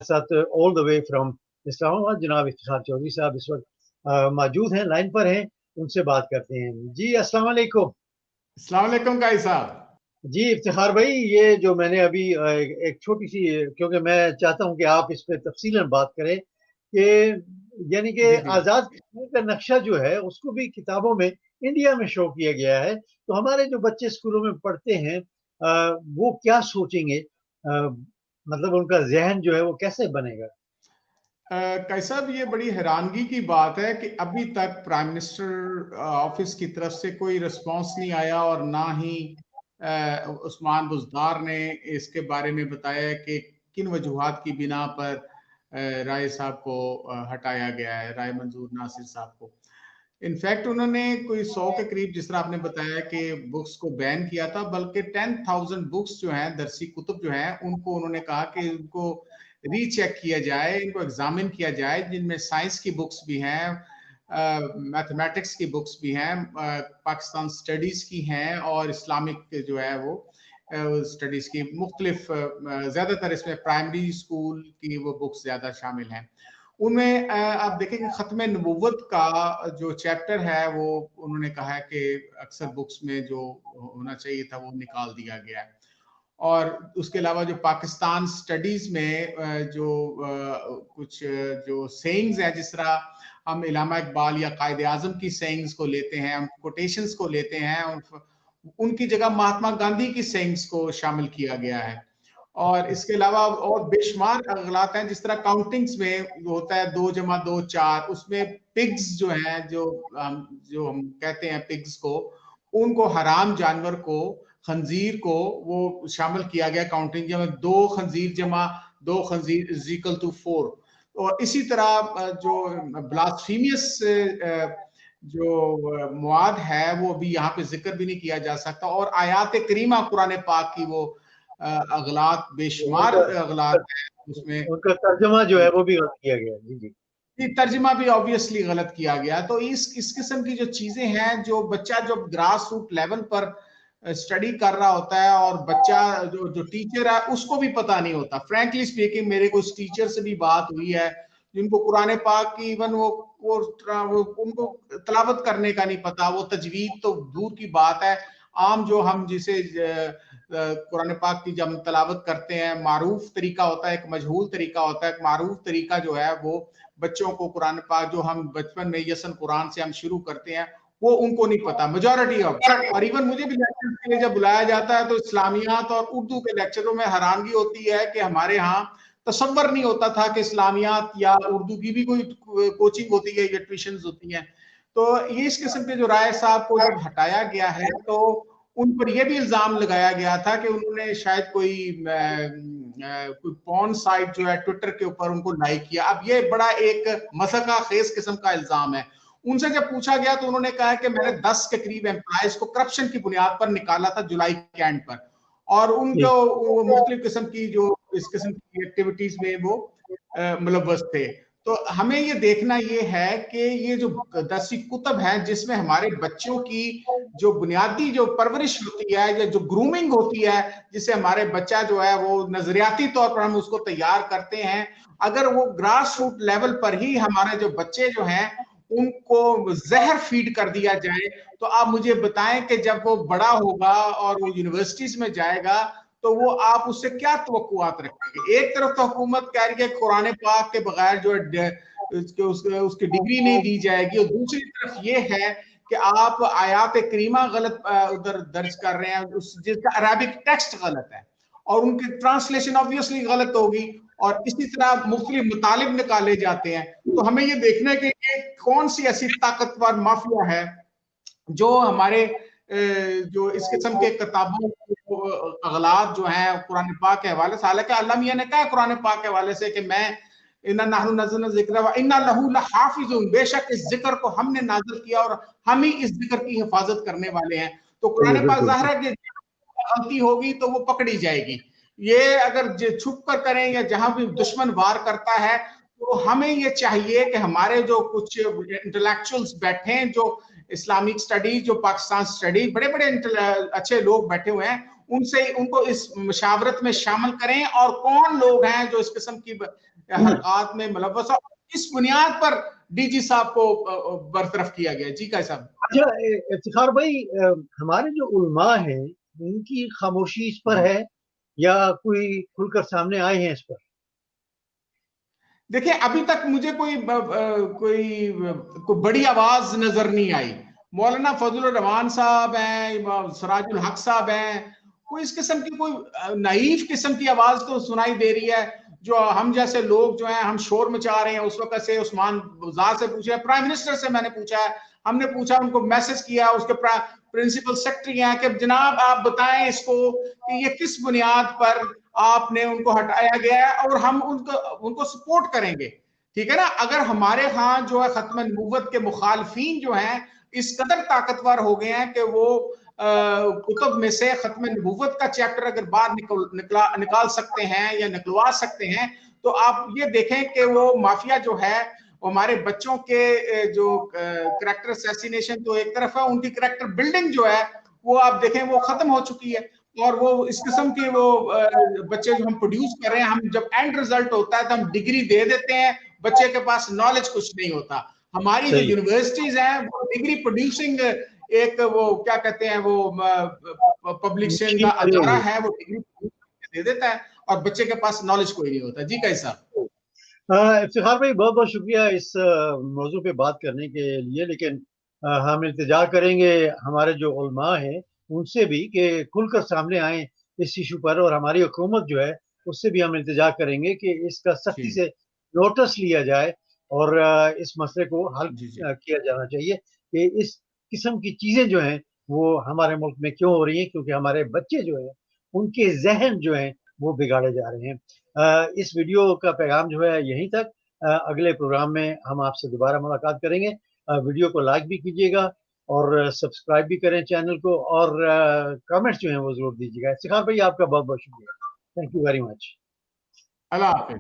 साथ all the way from Islamabad जनाब इफ्तिखार चौधरी साहब इस वक्त मौजूद हैं, लाइन पर हैं, उनसे बात करते हैं। जी अस्सलाम वालेकुम। अस्सलाम वालेकुम काई साहब। जी इफ्तिखार भाई, ये जो मैंने अभी एक छोटी सी, क्योंकि मैं चाहता हूं कि आप इस पे तफसीलन बात करें कि यानी कि जी जी आज़ाद कश्मीर का नक्शा जो है उसको भी किताबों में इंडिया में शो किया गया है, तो हमारे जो बच्चे स्कूलों में पढ़ते हैं वो क्या सोचेंगे, मतलब उनका जहन जो है वो कैसे बनेगा? काई साहब, ये बड़ी हैरानगी की बात है कि अभी तक प्राइम मिनिस्टर ऑफिस की तरफ से कोई रिस्पांस नहीं आया और ना ही उस्मान बुज़दार ने इसके बारे में बताया कि किन वजूहात की बिना पर राय साहब को हटाया गया है, राय मंजूर नासिर साहब को। इनफैक्ट उन्होंने कोई 100 के करीब, जिस तरह आपने बताया कि बुक्स को बैन किया था, बल्कि 10,000 बुक्स जो हैं, दरसी कुतुब जो हैं, उनको उन्होंने कहा कि उनको रीचेक किया जाए, इनको एग्जामिन किया जाए, जिनमें साइंस की बुक्स भी हैं, मैथमेटिक्स की बुक्स भी हैं, पाकिस्तान स्टडीज की हैं और इस्लामिक जो है वो स्टडीज की मुख्तलिफ, ज्यादातर इसमें प्राइमरी स्कूल की वो बुक्स ज्यादा शामिल हैं। उनमें आप देखेंगे खत्म नबूवत का जो चैप्टर है वो उन्होंने कहा है कि अक्सर बुक्स में जो होना चाहिए था वो निकाल दिया गया है। और उसके अलावा जो पाकिस्तान स्टडीज में जो कुछ जो सेइंग्स हैं, जिस तरह हम इलामा इकबाल या कायदे आजम की सेइंग्स को लेते हैं, हम कोटेशंस को लेते हैं, उनकी जगह महात्मा गांधी की सेइंग्स को शामिल किया गया है। और इसके अलावा और बेशुमार अगलात हैं, जिस तरह काउंटिंग्स में होता है 2 जमा 2 4, उसमें पिग्स जो हैं, जो हम कहते हैं पिग्स को, उनको हराम जानवर को, खंजीर को वो शामिल किया गया काउंटिंग में, 2 खंजीर जमा 2 खंजीर इज इक्वल टू 4। और इसी तरह जो ब्लास्फीमियस जो मुआद है वो भी यहाँ पे जिक्र भी नहीं किया जा सकता। और आयात करीमा कुरान पाक की वो अगलात, बेशुमार अगलात हैं उसमें, उनका तर्जमा जो है वो भी गलत किया गया। जी जी, तर्जमा भी ऑब्वियसली गलत किया गया। तो इस किस्म की जो चीजें हैं, जो बच्चा जो ग्रास रूट लेवल पर स्टडी कर रहा होता है और बच्चा जो टीचर है उसको भी पता नहीं होता। फ्रैंकली स्पीकिंग, मेरे को उस टीचर से भी बात हुई है जिनको कुरान पाक की इवन वो उनको तलावत करने का नहीं पता, वो तजवीद तो दूर की बात है। आम जो हम जिसे कुरान पाक की जब हम तलावत करते हैं, मारूफ तरीका होता है, एक मजहूल तरीका होता है। एक मारूफ तरीका जो है वो बच्चों को कुरान पाक जो हम बचपन में यसन कुरान से हम शुरू करते हैं, वो उनको नहीं पता, मेजॉरिटी ऑफ। और इवन मुझे भी लेक्चर के लिए जब बुलाया जाता है तो इस्लामियात और उर्दू के लेक्चरों में हैरानगी होती है कि हमारे यहाँ तसव्वुर नहीं होता था कि इस्लामियात या उर्दू की भी कोई कोचिंग होती है या ट्यूशन होती है। तो ये इस किस्म के जो राय साहब को जब हटाया गया है तो उन पर यह भी इल्जाम लगाया गया था कि उन्होंने शायद कोई पॉर्न साइट जो है ट्विटर के ऊपर उनको लाइक किया। अब ये बड़ा एक मसका खेज किस्म का इल्जाम है। उनसे जब पूछा गया तो उन्होंने कहा कि मैंने 10 के करीब एम्प्लॉयज को करप्शन की बुनियाद पर निकाला था जुलाई के एंड पर, और उनको मुख्तलिफ किस्म की जो इस किस्म की एक्टिविटीज में वो मुलव्वस थे। तो हमें ये देखना ये है कि ये जो दरसी कुतब है जिसमें हमारे बच्चों की जो बुनियादी जो परवरिश होती है या जो ग्रूमिंग होती है, जिससे हमारे बच्चा जो है वो नजरियाती तौर पर हम उसको तैयार करते हैं, अगर वो ग्रास रूट लेवल पर ही हमारे जो बच्चे जो हैं उनको जहर फीड कर दिया जाए, तो आप मुझे बताएं कि जब वो बड़ा होगा और वो यूनिवर्सिटीज में जाएगा तो वो आप उससे क्या तवक्कुआत रखेंगे? एक तरफ तो हुकूमत कह रही है कुरान पाक के बगैर जो उसकी डिग्री नहीं दी जाएगी, और दूसरी तरफ ये है कि आप आयात करीमा गलत उधर दर्ज कर रहे हैं, जिसका अरबिक टेक्स्ट गलत है और उनकी ट्रांसलेशन ऑब्वियसली गलत होगी, और इसी तरह मुख्तलिफ मुतालिब निकाले जाते हैं। तो हमें ये देखना है कि ये कौन सी ऐसी ताकतवर माफिया है जो हमारे जो इस किस्म के किताबों अगलात जो हैं कुरान पाक के हवाले से, हालांकि अल्लाह मियां ने कहा कुरान पाक के हवाले से कि मैं इन्ना नहनु नज़्ज़लना ज़िक्र व इन्ना लहू लहाफ़िज़ून, बेशक इस जिक्र को हमने नाज़िल किया और हम ही इस जिक्र की हिफाजत करने वाले हैं। तो कुरान पाक ज़ाहिर है कि गलती होगी तो वो पकड़ी जाएगी। ये अगर छुप कर करें या जहां भी दुश्मन वार करता है, तो हमें ये चाहिए कि हमारे जो कुछ इंटेलेक्चुअल्स बैठे हैं, जो इस्लामिक स्टडीज, जो पाकिस्तान स्टडीज, बड़े बड़े अच्छे लोग बैठे हुए हैं, उनसे उनको इस मशावरत में शामिल करें, और कौन लोग हैं जो इस किस्म की हरकत में मुलव्वस है, इस बुनियाद पर डीजी साहब को बरतरफ किया गया। जी का साहब। अच्छा इफ्तिखार भाई, हमारे जो उलमा हैं उनकी खामोशी इस पर है या कोई खुलकर सामने आए हैं इस पर? देखिए, अभी तक मुझे कोई बड़ी आवाज नजर नहीं आई। मौलाना फजलुर रहमान साहब हैं, सराजुल हक साहब हैं, कोई इस किस्म की कोई नाइफ किस्म की आवाज तो सुनाई दे रही है। जो हम जैसे लोग जो हैं, हम शोर मचा रहे हैं। उस वक्त से उस्मान बुज़दार से पूछा, प्राइम मिनिस्टर से मैंने पूछा है, हमने पूछा, उनको मैसेज किया, उसके प्रिंसिपल सेक्रेटरी हैं कि जनाब आप बताएं इसको कि ये किस बुनियाद पर आपने उनको हटाया गया है, और हम उनको सपोर्ट करेंगे। ठीक है ना। अगर हमारे यहाँ जो है खत्म नबूवत के मुखालफीन जो हैं इस कदर ताकतवर हो गए हैं कि वो कुतुब में से खत्म नबूवत का चैप्टर अगर बाहर निकाल सकते हैं या निकलवा सकते हैं, तो आप ये देखें कि वो माफिया जो है, हमारे बच्चों के जो करैक्टर असैसिनेशन तो एक तरफ है, उनकी करैक्टर बिल्डिंग जो है वो आप देखें वो खत्म हो चुकी है। और वो इस किस्म के वो बच्चे जो हम प्रोड्यूस कर रहे हैं, हम जब एंड रिजल्ट होता है तो हम डिग्री दे देते हैं, बच्चे के पास नॉलेज कुछ नहीं होता। हमारी जो यूनिवर्सिटीज हैं वो डिग्री प्रोड्यूसिंग एक वो क्या कहते हैं वो पब्लिशिंग का अदारा है, वो डिग्री दे देता है और बच्चे के पास नॉलेज कोई नहीं होता। जी कैसा। इफ्तिखार भाई, बहुत बहुत शुक्रिया इस मौजू पे बात करने के लिए। लेकिन हम इल्तिजा करेंगे हमारे जो उलमा हैं उनसे भी कि खुलकर सामने आए इस इशू पर, और हमारी हुकूमत जो है उससे भी हम इल्तिजा करेंगे कि इसका सख्ती से नोटिस लिया जाए और इस मसले को हल किया जाना चाहिए कि इस किस्म की चीज़ें जो हैं वो हमारे मुल्क में क्यों हो रही हैं, क्योंकि हमारे बच्चे जो हैं उनके जहन जो हैं वो बिगाड़े जा रहे हैं। इस वीडियो का पैगाम जो है यहीं तक। अगले प्रोग्राम में हम आपसे दोबारा मुलाकात करेंगे। वीडियो को लाइक भी कीजिएगा और सब्सक्राइब भी करें चैनल को, और कमेंट्स जो हैं वो जरूर दीजिएगा। इफ्तिखार भाई, आपका बहुत बहुत शुक्रिया। Thank you very much. Allah Hafiz.